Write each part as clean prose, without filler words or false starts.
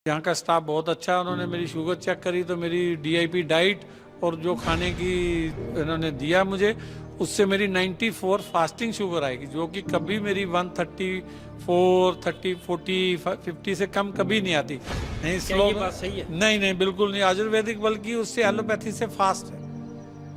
यहाँ का स्टाफ बहुत अच्छा है। उन्होंने मेरी शुगर चेक करी तो मेरी डीआईपी डाइट और जो खाने की इन्होंने दिया मुझे, उससे मेरी 94 फास्टिंग शुगर आएगी, जो कि कभी मेरी 134, 30, 40, 50 से कम कभी नहीं आती। नहीं, क्या ये बात सही है? नहीं, बिल्कुल नहीं। आयुर्वेदिक बल्कि उससे एलोपैथी से फास्ट है,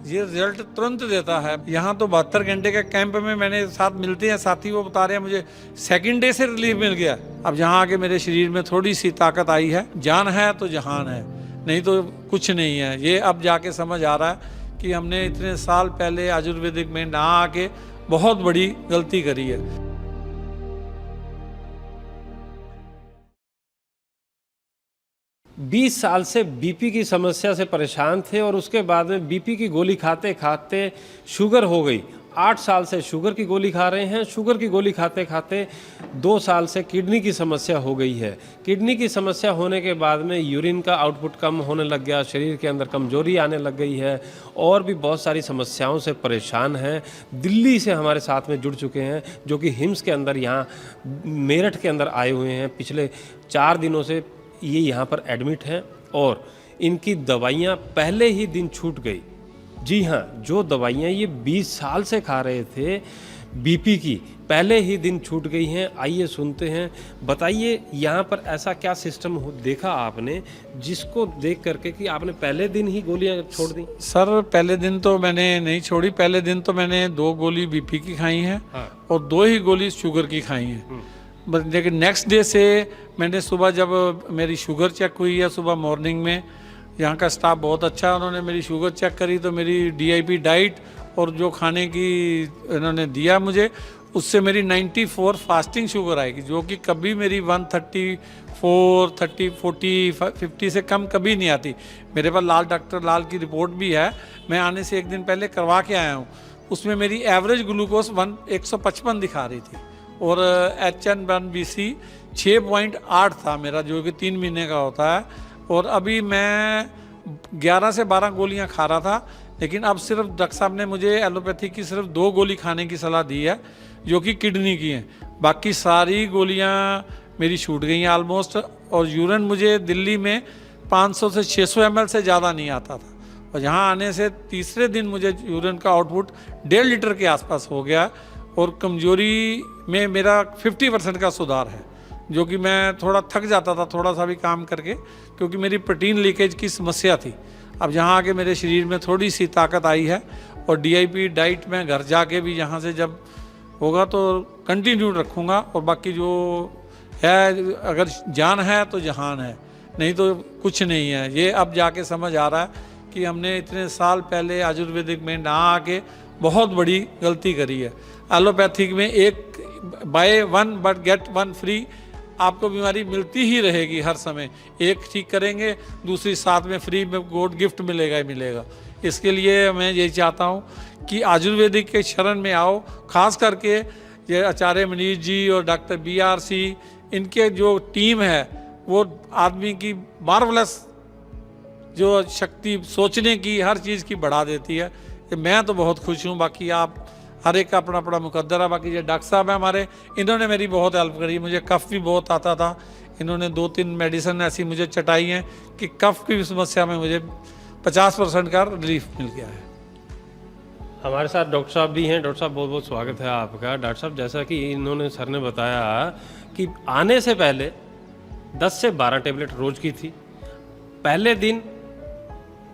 ये रिजल्ट तुरंत देता है। यहाँ तो 72 घंटे के कैंप में मैंने साथ मिलते हैं साथी, वो बता रहे हैं मुझे सेकंड डे से रिलीफ मिल गया। अब यहाँ आके मेरे शरीर में थोड़ी सी ताकत आई है। जान है तो जहान है, नहीं तो कुछ नहीं है। ये अब जाके समझ आ रहा है कि हमने इतने साल पहले आयुर्वेदिक में ना आके बहुत बड़ी गलती करी है। 20 साल से बीपी की समस्या से परेशान थे और उसके बाद में बीपी की गोली खाते खाते शुगर हो गई। 8 साल से शुगर की गोली खा रहे हैं। शुगर की गोली खाते खाते 2 साल से किडनी की समस्या हो गई है। किडनी की समस्या होने के बाद में यूरिन का आउटपुट कम होने लग गया, शरीर के अंदर कमजोरी आने लग गई है और भी बहुत सारी समस्याओं से परेशान हैं। दिल्ली से हमारे साथ में जुड़ चुके हैं, जो कि हिम्स के अंदर यहाँ मेरठ के अंदर आए हुए हैं। पिछले 4 दिनों से ये यहाँ पर एडमिट हैं और इनकी दवाइयाँ पहले ही दिन छूट गई। जी हाँ, जो दवाइयाँ ये 20 साल से खा रहे थे बीपी की, पहले ही दिन छूट गई हैं। आइए सुनते हैं। बताइए यहाँ पर ऐसा क्या सिस्टम देखा आपने जिसको देख करके कि आपने पहले दिन ही गोलियाँ छोड़ दी? सर, पहले दिन तो मैंने नहीं छोड़ी। पहले दिन तो मैंने 2 गोली बीपी की खाई हैं। हाँ। और 2 ही गोली शुगर की खाई हैं। लेकिन नेक्स्ट डे से मैंने सुबह, जब मेरी शुगर चेक हुई है सुबह मॉर्निंग में, यहाँ का स्टाफ बहुत अच्छा है। उन्होंने मेरी शुगर चेक करी तो मेरी डीआईपी डाइट और जो खाने की इन्होंने दिया मुझे, उससे मेरी 94 फास्टिंग शुगर आएगी, जो कि कभी मेरी 134, 30, 40, 50 से कम कभी नहीं आती। मेरे पास डॉक्टर लाल की रिपोर्ट भी है, मैं आने से 1 दिन पहले करवा के आया हूँ। उसमें मेरी एवरेज ग्लूकोज 155 दिखा रही थी और HN1BC 6.8 था मेरा, जो कि 3 महीने का होता है। और अभी मैं 11 से 12 गोलियां खा रहा था, लेकिन अब सिर्फ डॉक्टर साहब ने मुझे एलोपैथी की सिर्फ 2 गोली खाने की सलाह दी है, जो कि किडनी की हैं। बाकी सारी गोलियां मेरी छूट गई हैं ऑलमोस्ट। और यूरिन मुझे दिल्ली में 500 से 600 ml से ज़्यादा नहीं आता था, और यहाँ आने से तीसरे दिन मुझे यूरिन का आउटपुट 1.5 लीटर के आसपास हो गया। और कमजोरी में मेरा 50% का सुधार है, जो कि मैं थोड़ा थक जाता था थोड़ा सा भी काम करके, क्योंकि मेरी प्रोटीन लीकेज की समस्या थी। अब यहाँ आके मेरे शरीर में थोड़ी सी ताकत आई है। और डीआईपी डाइट में घर जाके भी यहाँ से जब होगा तो कंटिन्यू रखूँगा। और बाकी जो है, अगर जान है तो जहान है, नहीं तो कुछ नहीं है। ये अब जाके समझ आ रहा है कि हमने इतने साल पहले आयुर्वेदिक में ना आके बहुत बड़ी गलती करी है। एलोपैथिक में एक बाय 1 बट गेट 1 फ्री आपको बीमारी मिलती ही रहेगी हर समय। एक ठीक करेंगे, दूसरी साथ में फ्री में गोड गिफ्ट मिलेगा ही मिलेगा। इसके लिए मैं यही चाहता हूँ कि आयुर्वेदिक के शरण में आओ। खास करके ये आचार्य मनीष जी और डॉक्टर BRC, इनके जो टीम है, वो आदमी की मार्वलस जो शक्ति सोचने की, हर चीज़ की बढ़ा देती है। मैं तो बहुत खुश हूँ। बाकी आप हर एक का अपना अपना मुकद्दर है। बाकी ये डॉक्टर साहब हैं हमारे, इन्होंने मेरी बहुत हेल्प करी। मुझे कफ भी बहुत आता था, इन्होंने 2-3 मेडिसिन ऐसी मुझे चटाई हैं कि कफ की समस्या में मुझे 50% का रिलीफ मिल गया है। हमारे साथ डॉक्टर साहब भी हैं। डॉक्टर साहब, बहुत बहुत स्वागत है आपका। डॉक्टर साहब, जैसा कि इन्होंने सर ने बताया कि आने से पहले 10 से 12 टेबलेट रोज की थी। पहले दिन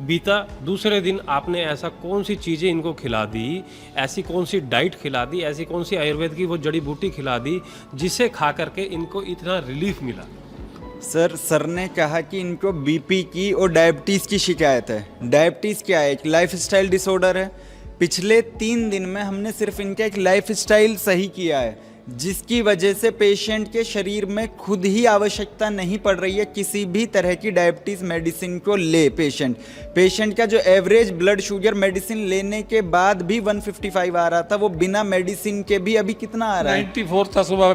बीता, दूसरे दिन आपने ऐसा कौन सी चीज़ें इनको खिला दी, ऐसी कौन सी डाइट खिला दी, ऐसी कौन सी आयुर्वेद की वो जड़ी बूटी खिला दी जिसे खा करके इनको इतना रिलीफ मिला? सर ने कहा कि इनको बीपी की और डायबिटीज़ की शिकायत है। डायबिटीज़ क्या है? एक लाइफस्टाइल डिसऑर्डर है। पिछले 3 दिन में हमने सिर्फ इनका एक लाइफस्टाइल सही किया है, जिसकी वजह से पेशेंट के शरीर में खुद ही आवश्यकता नहीं पड़ रही है किसी भी तरह की डायबिटीज़ मेडिसिन को ले। पेशेंट का जो एवरेज ब्लड शुगर मेडिसिन लेने के बाद भी 155 आ रहा था, वो बिना मेडिसिन के भी अभी कितना आ रहा है? 94 था सुबह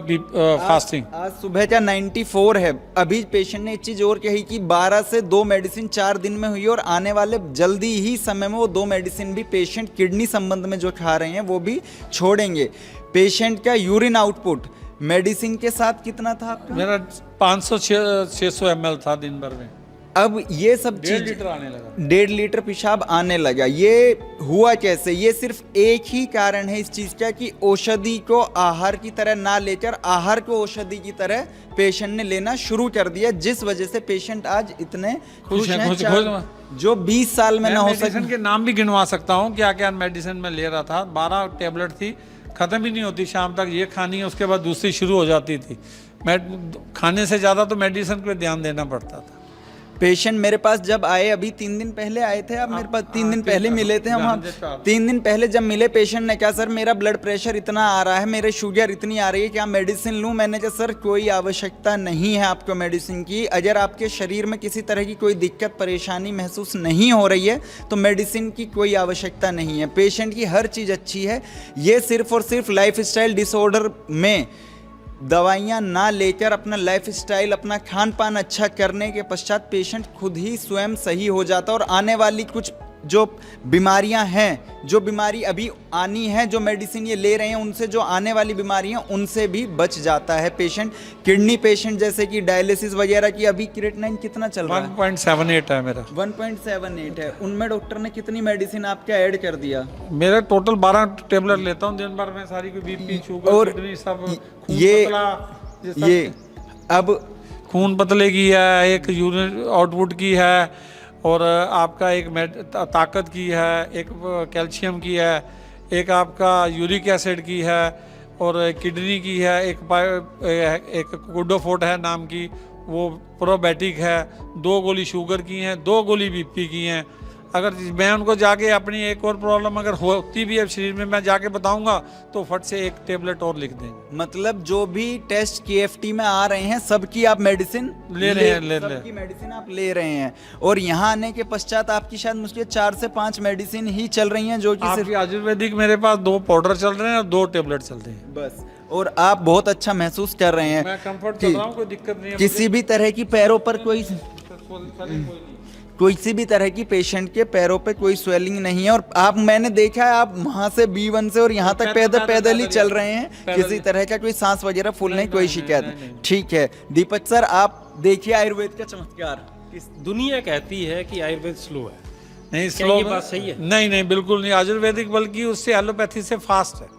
फास्टिंग। आज सुबह का 94 है। अभी पेशेंट ने एक चीज़ और कही कि 12 से 2 मेडिसिन 4 दिन में हुई, और आने वाले जल्दी ही समय में वो 2 मेडिसिन भी पेशेंट किडनी संबंध में जो खा रहे हैं वो भी छोड़ेंगे। पेशेंट का यूरिन आउटपुट मेडिसिन के साथ कितना था आपका? मेरा 500-600 ml था दिन भर में। अब ये सब 1.5 चीज लीटर आने लगा। 1.5 लीटर पेशाब आने लगा। ये हुआ कैसे? ये सिर्फ एक ही कारण है इस चीज का कि औषधि को आहार की तरह ना लेकर आहार को औषधि की तरह पेशेंट ने लेना शुरू कर दिया, जिस वजह से पेशेंट आज इतने खुश हैं। जो 20 साल में ना हो मेडिसिन सके। के नाम भी गिनवा सकता हूँ क्या क्या मेडिसिन मैं ले रहा था। 12 टेबलेट थी, खत्म ही नहीं होती, शाम तक ये खानी है, उसके बाद दूसरी शुरू हो जाती थी। मैं खाने से ज़्यादा तो मेडिसिन पे ध्यान देना पड़ता था। पेशेंट मेरे पास जब आए, अभी 3 दिन पहले आए थे आप मेरे पास, 3 दिन पहले मिले थे हम। 3 दिन पहले जब मिले पेशेंट ने कहा सर मेरा ब्लड प्रेशर इतना आ रहा है, मेरे शुगर इतनी आ रही है, क्या मेडिसिन लूं? मैंने कहा सर कोई आवश्यकता नहीं है आपको मेडिसिन की। अगर आपके शरीर में किसी तरह की कोई दिक्कत परेशानी महसूस नहीं हो रही है तो मेडिसिन की कोई आवश्यकता नहीं है। पेशेंट की हर चीज़ अच्छी है। ये सिर्फ और सिर्फ लाइफ स्टाइल डिसऑर्डर में दवाइयाँ ना लेकर अपना लाइफ स्टाइल, अपना खान पान अच्छा करने के पश्चात पेशेंट खुद ही स्वयं सही हो जाता, और आने वाली कुछ जो बीमारियां हैं, जो बीमारी अभी आनी है, जो मेडिसिन ये ले रहे हैं, उनसे जो आने वाली बीमारियां उनसे भी बच जाता है पेशेंट। किडनी पेशेंट जैसे कि डायलिसिस वगैरह की अभी क्रिएटिनिन कितना चल रहा है? 1.78 है मेरा। 1.78 है। उनमें डॉक्टर ने कितनी मेडिसिन आपका ऐड कर दिया? मेरा टोटल 12 टेबलेट लेता हूँ दिन भर में, सारी कोई बीपी, शुगर, और किडनी सब, खून ये पतला, ये अब खून पतले की है, एक यूरिन आउटपुट की है, और आपका एक ताकत की है, एक कैल्शियम की है, एक आपका यूरिक एसिड की है, और किडनी की है, एक कोडोफोर्ट है नाम की, वो प्रोबायोटिक है, 2 गोली शुगर की हैं, 2 गोली बीपी की हैं। अगर मैं उनको जाके अपनी एक और प्रॉब्लम अगर होती भी है शरीर में, मैं जाके बताऊंगा तो फट से एक टेबलेट और लिख देंगे। मतलब जो भी टेस्ट KFT में आ रहे हैं सबकी आप मेडिसिन ले रहे हैं, सबकी मेडिसिन आप ले रहे हैं, और यहाँ आने के पश्चात आपकी शायद मुश्किल 4 से 5 मेडिसिन ही चल रही हैं, जो कि सिर्फ आयुर्वेदिक मेरे पास 2 पाउडर चल रहे हैं और 2 टेबलेट चल रहे हैं बस। और आप बहुत अच्छा महसूस कर रहे हैं। मैं कंफर्ट चल रहा हूँ, कोई दिक्कत नहीं है। किसी भी तरह की पैरों पर कोई किसी भी तरह की पेशेंट के पैरों पे कोई स्वेलिंग नहीं है। और आप, मैंने देखा है आप वहां से B1 से और यहाँ तक पैदल ही चल रहे हैं, किसी तरह का कोई सांस वगैरह फूल नहीं, कोई शिकायत। ठीक है दीपक सर, आप देखिए आयुर्वेद का चमत्कार। दुनिया कहती है कि आयुर्वेद स्लो है, नहीं क्या स्लो ये बात सही है? नहीं बिल्कुल नहीं, आयुर्वेदिक बल्कि उससे एलोपैथी से फास्ट है,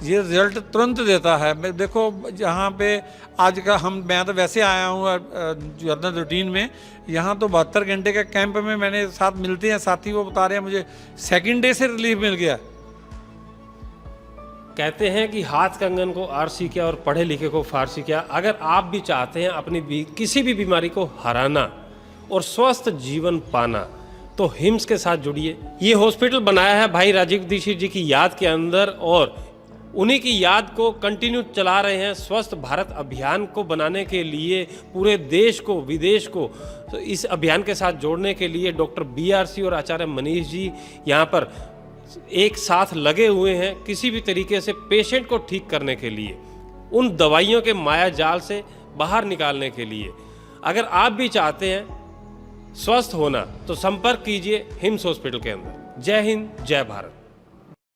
ये रिजल्ट तुरंत देता है। मैं देखो जहाँ पे आज का मैं तो वैसे आया हूँ जर्नल रूटीन में, यहाँ तो 72 घंटे के कैंप में मैंने साथ मिलते हैं साथी, वो बता रहे हैं मुझे सेकंड डे से रिलीफ मिल गया। कहते हैं कि हाथ कंगन को आरसी किया और पढ़े लिखे को फारसी किया। अगर आप भी चाहते हैं अपनी किसी भी बीमारी को हराना और स्वस्थ जीवन पाना तो हिम्स के साथ जुड़िए। ये हॉस्पिटल बनाया है भाई राजीव दीक्षित जी की याद के अंदर, और उन्हीं की याद को कंटिन्यू चला रहे हैं। स्वस्थ भारत अभियान को बनाने के लिए पूरे देश को, विदेश को तो इस अभियान के साथ जोड़ने के लिए डॉक्टर BRC और आचार्य मनीष जी यहाँ पर एक साथ लगे हुए हैं, किसी भी तरीके से पेशेंट को ठीक करने के लिए, उन दवाइयों के माया जाल से बाहर निकालने के लिए। अगर आप भी चाहते हैं स्वस्थ होना तो संपर्क कीजिए हिम्स हॉस्पिटल के अंदर। जय हिंद, जय भारत।